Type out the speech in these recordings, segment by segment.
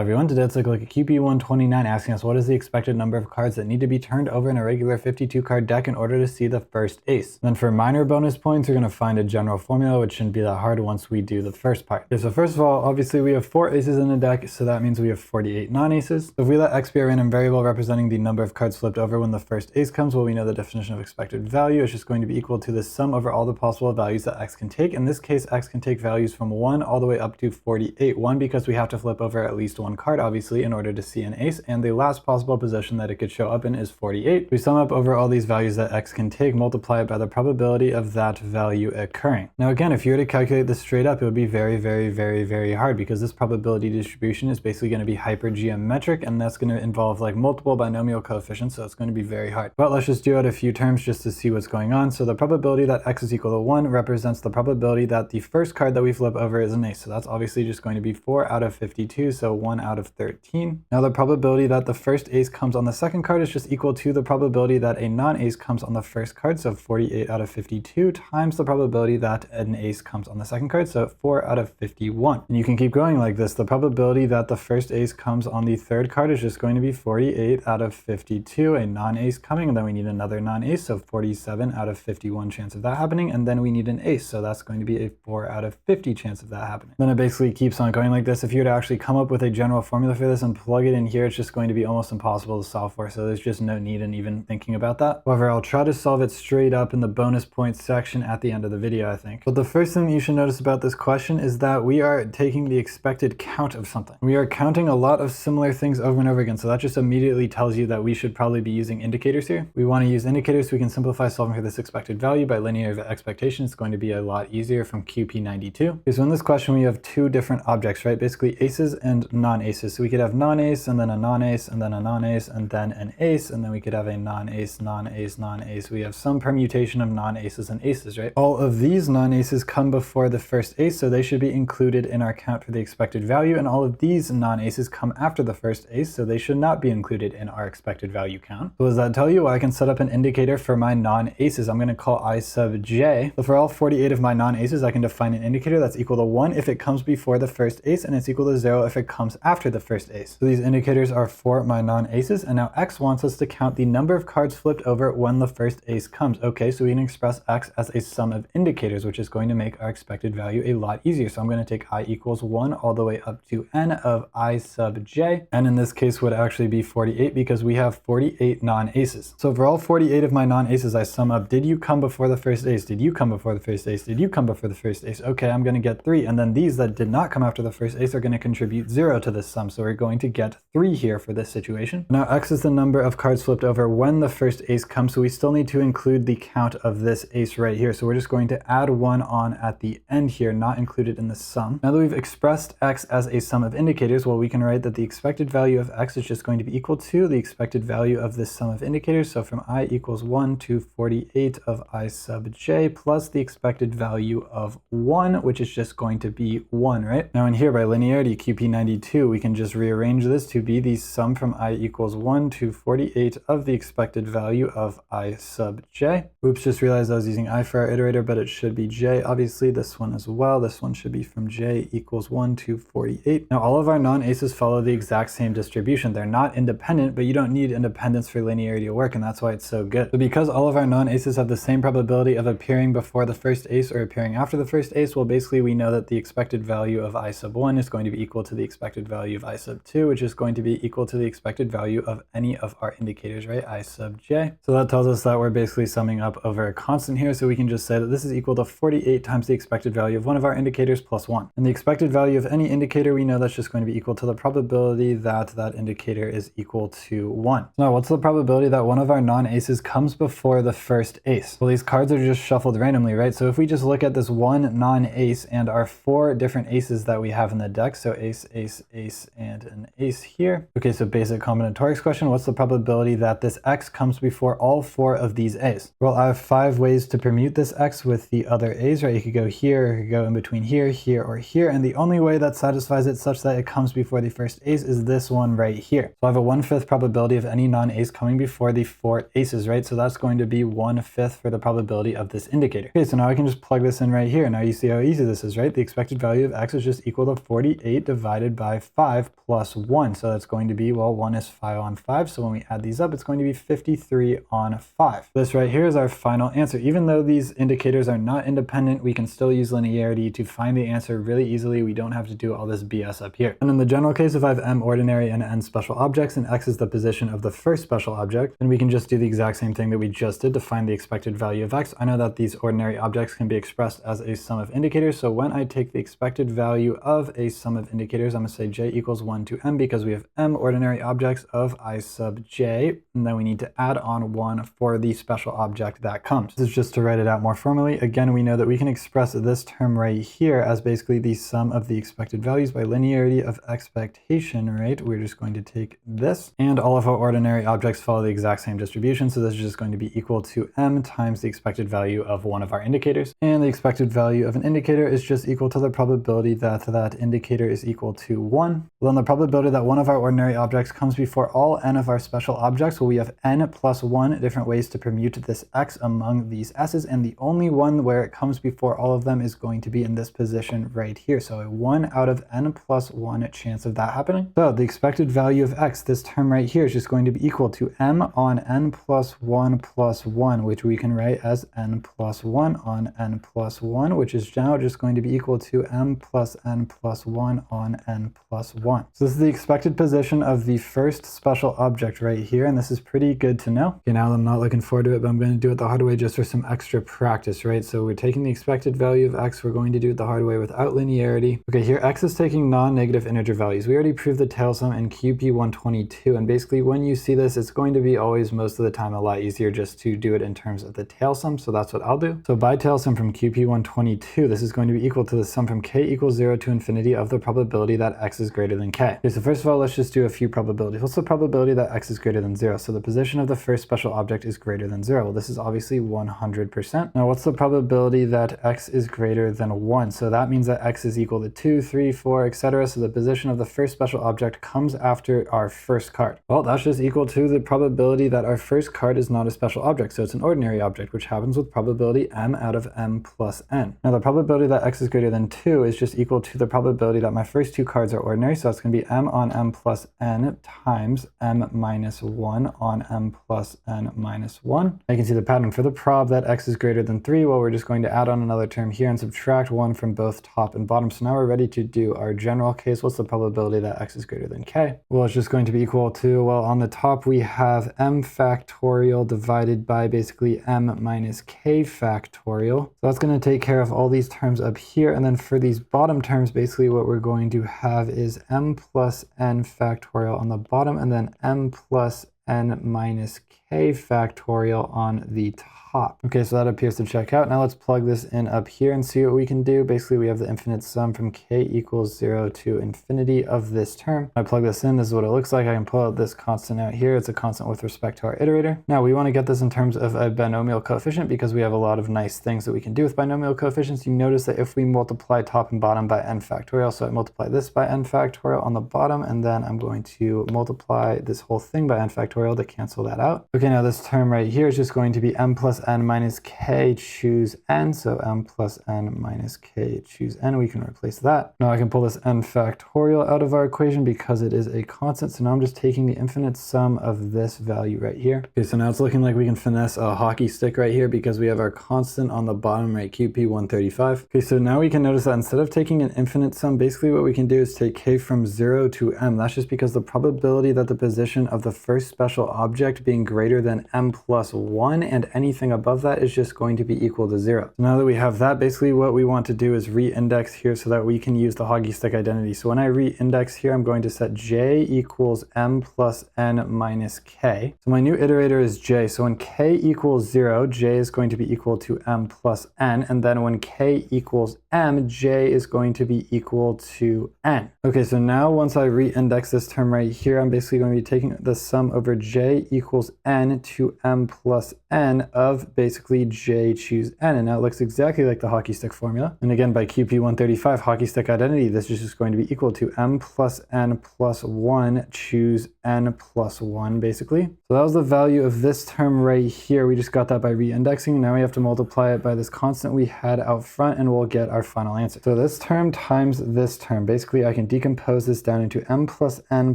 Everyone, today let's take a look at QP129 asking us what is the expected number of cards that need to be turned over in a regular 52 card deck in order to see the first ace. Then for minor bonus points, we're going to find a general formula, which shouldn't be that hard once we do the first part. Okay, so first of all, obviously we have 4 aces in the deck, so that means we have 48 non-aces. So if we let x be a random variable representing the number of cards flipped over when the first ace comes, well, we know the definition of expected value is just going to be equal to the sum over all the possible values that x can take. In this case, x can take values from 1 all the way up to 48. 1 because we have to flip over at least one card, obviously, in order to see an ace, and the last possible position that it could show up in is 48. We sum up over all these values that x can take, multiply it by the probability of that value occurring. Now again, if you were to calculate this straight up, it would be very hard, because this probability distribution is basically going to be hypergeometric, and that's going to involve like multiple binomial coefficients, so it's going to be very hard. But let's just do out a few terms just to see what's going on. So the probability that x is equal to 1 represents the probability that the first card that we flip over is an ace. So that's obviously just going to be 4 out of 52, so 1 out of 13. Now the probability that the first ace comes on the second card is just equal to the probability that a non-ace comes on the first card, so 48 out of 52 times the probability that an ace comes on the second card, so 4 out of 51. And you can keep going like this. The probability that the first ace comes on the third card is just going to be 48 out of 52, a non-ace coming, and then we need another non-ace, so 47 out of 51 chance of that happening, and then we need an ace, so that's going to be a 4 out of 50 chance of that happening. Then it basically keeps on going like this. If you were to actually come up with a general formula for this and plug it in here, it's just going to be almost impossible to solve for, so there's just no need in even thinking about that. However, I'll try to solve it straight up in the bonus points section at the end of the video, I think. But the first thing you should notice about this question is that we are taking the expected count of something. We are counting a lot of similar things over and over again, so that just immediately tells you that we should probably be using indicators here. We want to use indicators so we can simplify solving for this expected value by linear expectation. It's going to be a lot easier from QP92. Because in this question we have two different objects, right? Basically aces and non-aces. So we could have non-ace and then a non-ace and then a non-ace and then an ace, and then we could have a non-ace, non-ace, non-ace. We have some permutation of non-aces and aces, right? All of these non-aces come before the first ace, so they should be included in our count for the expected value, and all of these non-aces come after the first ace, so they should not be included in our expected value count. So what does that tell you? Well, I can set up an indicator for my non-aces. I'm going to call I sub j. So for all 48 of my non-aces, I can define an indicator that's equal to 1 if it comes before the first ace, and it's equal to 0 if it comes after the first ace. So these indicators are for my non-aces, and now x wants us to count the number of cards flipped over when the first ace comes. Okay, so we can express x as a sum of indicators, which is going to make our expected value a lot easier. So I'm going to take I equals 1 all the way up to n of I sub j, and in this case would actually be 48 because we have 48 non-aces. So for all 48 of my non-aces, I sum up, did you come before the first ace? Did you come before the first ace? Did you come before the first ace? Okay, I'm going to get 3, and then these that did not come after the first ace are going to contribute 0 to this sum, so we're going to get 3 here for this situation. Now x is the number of cards flipped over when the first ace comes, so we still need to include the count of this ace right here, so we're just going to add 1 on at the end here, not included in the sum. Now that we've expressed x as a sum of indicators, well, we can write that the expected value of x is just going to be equal to the expected value of this sum of indicators, so from I equals 1 to 48 of I sub j plus the expected value of 1, which is just going to be 1, right? Now in here, by linearity, QP92, we can just rearrange this to be the sum from I equals 1 to 48 of the expected value of I sub j. Oops, just realized I was using I for our iterator, but it should be j, obviously. This one as well. This one should be from j equals 1 to 48. Now all of our non-aces follow the exact same distribution. They're not independent, but you don't need independence for linearity to work, and that's why it's so good. So because all of our non-aces have the same probability of appearing before the first ace or appearing after the first ace, well, basically we know that the expected value of I sub 1 is going to be equal to the expected value of I sub 2, which is going to be equal to the expected value of any of our indicators, right? I sub j. So that tells us that we're basically summing up over a constant here, so we can just say that this is equal to 48 times the expected value of one of our indicators plus 1. And the expected value of any indicator, we know that's just going to be equal to the probability that that indicator is equal to 1. Now, what's the probability that one of our non-aces comes before the first ace? Well, these cards are just shuffled randomly, right? So if we just look at this one non-ace and our 4 different aces that we have in the deck, so ace, ace, ace, and an ace here. Okay, so basic combinatorics question, what's the probability that this x comes before all 4 of these a's? Well, I have 5 ways to permute this x with the other a's, right? You could go here, or you could go in between here, here, or here, and the only way that satisfies it such that it comes before the first ace is this one right here. So I have a 1/5 probability of any non-ace coming before the 4 aces, right? So that's going to be 1/5 for the probability of this indicator. Okay, so now I can just plug this in right here. Now you see how easy this is, right? The expected value of x is just equal to 48 divided by 5 plus 1. So that's going to be, well, 1 is 5 on 5. So when we add these up, it's going to be 53 on 5. This right here is our final answer. Even though these indicators are not independent, we can still use linearity to find the answer really easily. We don't have to do all this BS up here. And in the general case, if I have m ordinary and n special objects and x is the position of the first special object, then we can just do the exact same thing that we just did to find the expected value of x. I know that these ordinary objects can be expressed as a sum of indicators. So when I take the expected value of a sum of indicators, I'm going to say j equals 1 to m because we have m ordinary objects of I sub j, and then we need to add on 1 for the special object that comes. This is just to write it out more formally. Again, we know that we can express this term right here as basically the sum of the expected values by linearity of expectation, right? We're just going to take this, and all of our ordinary objects follow the exact same distribution, so this is just going to be equal to m times the expected value of one of our indicators, and the expected value of an indicator is just equal to the probability that that indicator is equal to 1. Well, then the probability that one of our ordinary objects comes before all n of our special objects, well, we have n plus 1 different ways to permute this x among these s's, and the only one where it comes before all of them is going to be in this position right here. So a 1 out of n plus 1 chance of that happening. So the expected value of x, this term right here, is just going to be equal to m on n plus 1, which we can write as n plus 1 on n plus 1, which is now just going to be equal to m plus n plus 1 on n plus 1. So this is the expected position of the first special object right here, and this is pretty good to know. Okay, now I'm not looking forward to it, but I'm going to do it the hard way just for some extra practice, right? So we're taking the expected value of x, we're going to do it the hard way without linearity. Okay, here x is taking non-negative integer values. We already proved the tail sum in QP122, and basically when you see this, it's going to be always most of the time a lot easier just to do it in terms of the tail sum, so that's what I'll do. So by tail sum from QP122, this is going to be equal to the sum from k equals 0 to infinity of the probability that x is greater than k. Okay, so first of all, let's just do a few probabilities. What's the probability that x is greater than 0? So the position of the first special object is greater than 0. Well, this is obviously 100%. Now, what's the probability that x is greater than 1? So that means that x is equal to 2, 3, 4, etc. So the position of the first special object comes after our first card. Well, that's just equal to the probability that our first card is not a special object. So it's an ordinary object, which happens with probability m out of m plus n. Now, the probability that x is greater than 2 is just equal to the probability that my first two cards are ordinary. So that's going to be m on m plus n times m minus 1 on m plus n minus 1. I can see the pattern for the prob that x is greater than 3. Well, we're just going to add on another term here and subtract 1 from both top and bottom. So now we're ready to do our general case. What's the probability that x is greater than k? Well, it's just going to be equal to, well, on the top we have m factorial divided by basically m minus k factorial. So that's going to take care of all these terms up here. And then for these bottom terms, basically what we're going to have is m plus n factorial on the bottom, and then m plus n minus k factorial on the top. Okay, so that appears to check out. Now let's plug this in up here and see what we can do. Basically, we have the infinite sum from k equals 0 to infinity of this term. I plug this in, this is what it looks like. I can pull out this constant out here. It's a constant with respect to our iterator. Now we want to get this in terms of a binomial coefficient because we have a lot of nice things that we can do with binomial coefficients. You notice that if we multiply top and bottom by n factorial, so I multiply this by n factorial on the bottom, and then I'm going to multiply this whole thing by n factorial to cancel that out. Okay, now this term right here is just going to be m plus n minus k, choose n. So m plus n minus k, choose n. We can replace that. Now I can pull this n factorial out of our equation because it is a constant. So now I'm just taking the infinite sum of this value right here. Okay, so now it's looking like we can finesse a hockey stick right here because we have our constant on the bottom, right, QP135. Okay, so now we can notice that instead of taking an infinite sum, basically what we can do is take k from 0 to m. That's just because the probability that the position of the first special object being greater than m plus 1 and anything above that is just going to be equal to 0. So now that we have that, basically what we want to do is re-index here so that we can use the hockey stick identity. So when I re-index here, I'm going to set j equals m plus n minus k. So my new iterator is j. So when k equals 0, j is going to be equal to m plus n. And then when k equals m, j is going to be equal to n. Okay, so now once I re-index this term right here, I'm basically going to be taking the sum over j equals n to m plus n of of basically J choose N. And now it looks exactly like the hockey stick formula. And again, by QP135, hockey stick identity, this is just going to be equal to M plus N plus 1 choose N plus 1, basically. So that was the value of this term right here. We just got that by re-indexing. Now we have to multiply it by this constant we had out front, and we'll get our final answer. So this term times this term. Basically, I can decompose this down into M plus N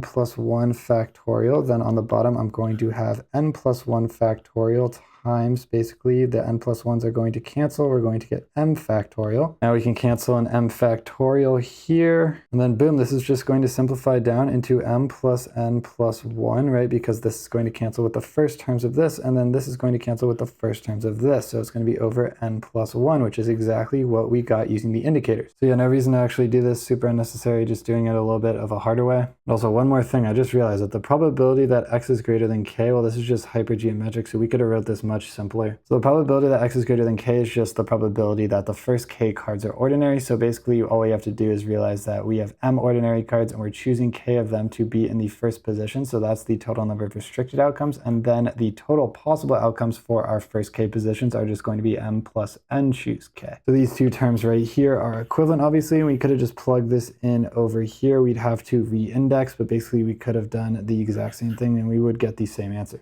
plus 1 factorial. Then on the bottom, I'm going to have N plus 1 factorial times, basically, the N plus 1s are going to cancel. We're going to get M factorial. Now we can cancel an M factorial here. And then boom, this is just going to simplify down into M plus N plus 1, right? Because this is going to cancel with the first terms of this, and then this is going to cancel with the first terms of this. So it's going to be over N plus 1, which is exactly what we got using the indicators. So yeah, no reason to actually do this. Super unnecessary, just doing it a little bit of a harder way. And also one more thing, I just realized that the probability that X is greater than K, well, this is just hypergeometric, so we could have wrote this much simpler. So the probability that X is greater than K is just the probability that the first K cards are ordinary. So basically all we have to do is realize that we have M ordinary cards and we're choosing K of them to be in the first position. So that's the total number of restricted outcomes. And then the total possible outcomes for our first K positions are just going to be M plus N choose K. So these two terms right here are equivalent, obviously. We could have just plugged this in over here. We'd have to re-index, but basically we could have done the exact same thing and we would get the same answer.